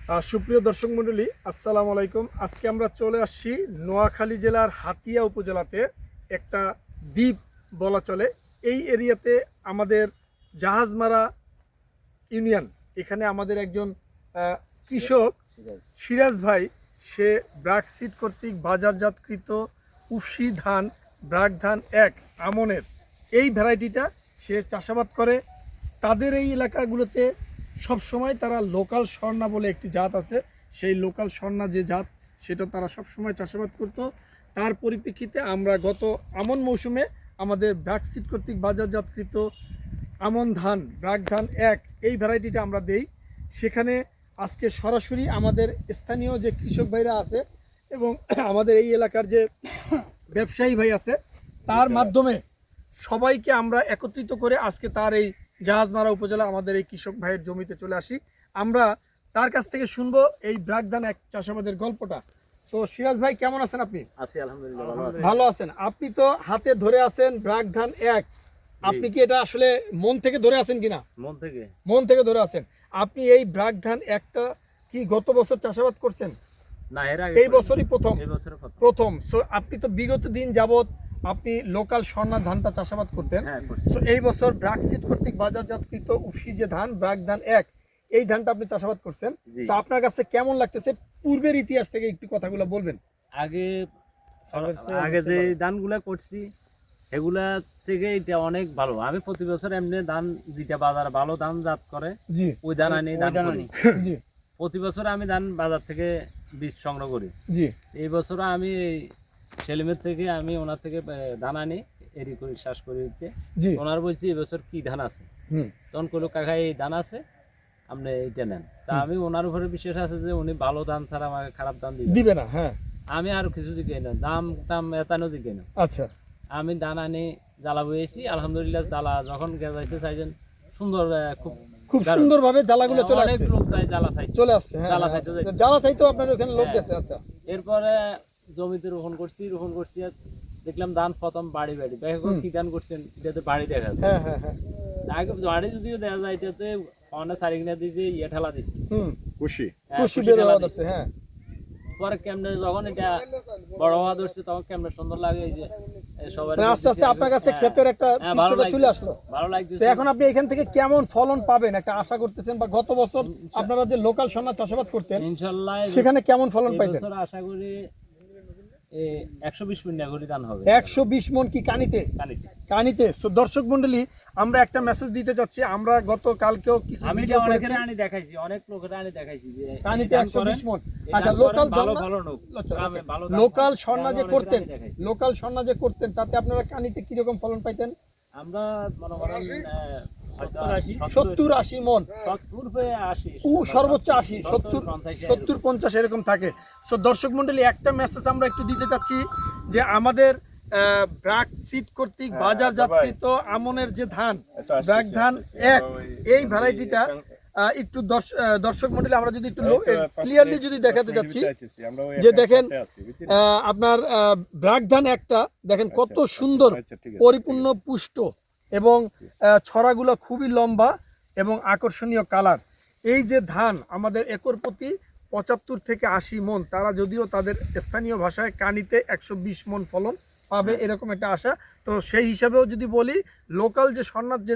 সুপ্রিয় দর্শক মণ্ডলী, আসসালামু আলাইকুম। আজকে আমরা চলে আসছি নোয়াখালী জেলার হাতিয়া উপজেলাতে, একটা দ্বীপ বলা চলে। এই এরিয়াতে আমাদের জাহাজমারা ইউনিয়ন, এখানে আমাদের একজন কৃষক সিরাজ ভাই, সে ব্রাক সিড কর্তৃক বাজারজাতকৃত উফশি ধান, ব্রাক ধান 1 আমনের এই ভ্যারাইটিটা সে চাষাবাদ করে। তাদের এই এলাকাগুলোতে সবসময় তারা লোকাল স্বর্ণা বলে একটি জাত আছে, সেই লোকাল স্বর্ণা যে জাত সেটা তারা সবসময় চাষাবাদ করত। তার পরিপ্রেক্ষিতে আমরা গত আমন মৌসুমে আমাদের ব্রাক সিড কর্তৃক বাজারজাতকৃত আমন ধান, ব্রাক ধান 1 এই ভ্যারাইটিটা আমরা দেই। সেখানে আজকে সরাসরি আমাদের স্থানীয় যে কৃষক ভাইরা আছে এবং আমাদের এই এলাকার যে ব্যবসায়ী ভাই আছে, তার মাধ্যমে সবাইকে আমরা একত্রিত করে আজকে তার এই জাহাজমারা উপজেলা আমাদের এই কৃষক ভাইয়ের জমিতে চলে আসি। আমরা তার কাছ থেকে শুনবো এই ব্রাক ধান 1 চাষাবাদের গল্পটা। সো সিরাজ ভাই, কেমন আছেন আপনি? আছি আলহামদুলিল্লাহ, ভালো আছেন। আপনি তো হাতে ধরে আছেন ব্রাক ধান 1, আপনি কি এটা আসলে মন থেকে ধরে আছেন কিনা? মন থেকে ধরে আছেন। আপনি এই ব্রাক ধান 1টা কি গত বছর চাষাবাদ করছেন? না, এর আগে এই বছরই প্রথম। সো আপনি তো বিগত দিন যাবত আপনি লোকাল স্বর্ণা ধানটা চাষাবাদ করতেন। সো এই বছর ব্রাক সিড কর্তৃক বাজারজাতকৃত উফশি যে ধান, ব্রাক ধান 1 এই ধানটা আপনি চাষাবাদ করছেন। তো আপনার কাছে কেমন লাগতেছে? পূর্বের ইতিহাস থেকে একটু কথাগুলো বলবেন। আগে যে ধানগুলা করছি এগুলা থেকে এটা অনেক ভালো। আমি প্রতি বছর এমনি ধান যেটা বাজার ভালো ধান জাত করে ওই ধান আনি জি। প্রতি বছর আমি ধান বাজার থেকে বীজ সংগ্রহ করি জি। এই বছর আমি সেলিমের থেকে আমি ওনার থেকে ধান আনি এরি করে চাষ করি জি। ওনার বলছি এবছর কি ধান আছে, তখন কইলো কাকা এই ধান আছে, আপনি এইটা নেন। তা আমি ওনার উপরে বিশ্বাস আছে যে উনি ভালো ধান ছাড়া আমাকে খারাপ ধান দিবে না। হ্যাঁ, আমি আর কিছু দিকে না, দাম টাম এতানো দিকে না। আচ্ছা, আমি ধান আনি জ্বালা বইয়েছি, আলহামদুলিল্লাহ। জ্বালা যখন গেজাইতে চাইছেন সুন্দর, খুব সুন্দর ভাবে জ্বালাগুলো চলে আসছে। অনেক লোক চাই জ্বালা চাই চলে আসছে, জ্বালা চাইতো আপনার ওখানে লোক গেছে। আচ্ছা, এরপরে জমিতে রোপণ করছি আর দেখলাম ধান প্রথম বাড়ি দেখো কি ধান করছেন, এটাতে বাড়ি দেখা যায়। হ্যাঁ হ্যাঁ হ্যাঁ, আগে বাড়ি যদিও দেখা যায়, এটাতে অনেক সারিগনা দিয়ে ইয়ে ঠেলা দিচ্ছি, খুশি বের হওয়া যাচ্ছে। হ্যাঁ, পরে কেমনে যখন এটা বড় হওয়া ধরছে তখন কেমনে সুন্দর লাগে। এই যে সবাই আস্তে আস্তে আপনার কাছে ক্ষেতের একটা চিত্রটা চলে আসলো, ভালো লাগছে। এখন আপনি এখান থেকে কেমন ফলন পাবেন একটা আশা করতেছেন? বা গত বছর আপনারা যে লোকাল স্বর্ণা চাষাবাদ করতেন ইনশাআল্লাহ সেখানে কেমন ফলন পাইতেন? আশা করি 120 মণ করে ধান হবে। 120 মণ কি কানিতে? সো দর্শক মণ্ডলী, আমরা একটা মেসেজ দিতে চাচ্ছি। আমরা গত কালকেও কিছু ভিডিও করেছি, আনি দেখাইছি, অনেক লোকের আনি দেখাইছি যে কানিতে 120 মণ। আচ্ছা, লোকাল স্বর্ণা যে করতেন তাতে আপনারা কানিতে কি রকম ফলন পাইতেন? আমরা মনে করেন 70-80 মণ, সর্বোচ্চ 80, 70-50 এরকম থাকে। সো দর্শক মণ্ডলী, একটা মেসেজ আমরা একটু দিতে চাচ্ছি যে আমাদের ব্রাক সিড কর্তৃক বাজারজাতকৃত আমনের যে ধান, ব্রাক ধান 1 এই ভ্যারাইটিটা একটু দর্শক মণ্ডলী আমরা যদি একটু ক্লিয়ারলি যদি দেখাতে যাচ্ছি, যে দেখেন আপনার ব্রাক ধান 1টা দেখেন কত সুন্দর, পরিপূর্ণ পুষ্ট এবং ছড়াগুলো খুবই লম্বা এবং আকর্ষণীয় কালার। এই যে ধান আমাদের একর প্রতি 75 থেকে 80 মণ, তারা যদিও তাদের স্থানীয় ভাষায় কানিতে 120 মণ ফলন পাবে এরকম একটা আশা। তো সেই হিসাবেও যদি বলি, লোকাল যে স্বর্ণার যে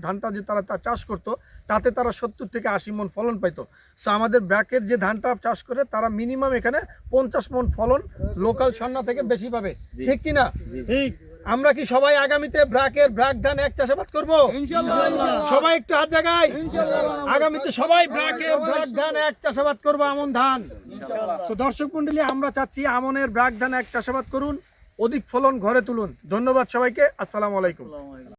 ধানটা যে তারা চাষ করতো তাতে তারা 70 থেকে 80 মণ ফলন পাইতো। সো আমাদের ব্র্যাকের যে ধানটা চাষ করে তারা মিনিমাম এখানে 50 মণ ফলন লোকাল স্বর্ণা থেকে বেশি পাবে, ঠিক কিনা? ঠিক। আমরা কি সবাই আগামীতে ব্রাক ধান 1 চাষাবাদ করবো? সবাই একটু হাত জায়গায়, আগামীতে সবাই ব্রাক ধান 1 চাষাবাদ করবো, আমন ধান। তো দর্শক মণ্ডলী, আমরা চাচ্ছি আমনের ব্রাক ধান 1 চাষাবাদ করুন, অধিক ফলন ঘরে তুলুন। ধন্যবাদ সবাইকে, আসসালামু আলাইকুম।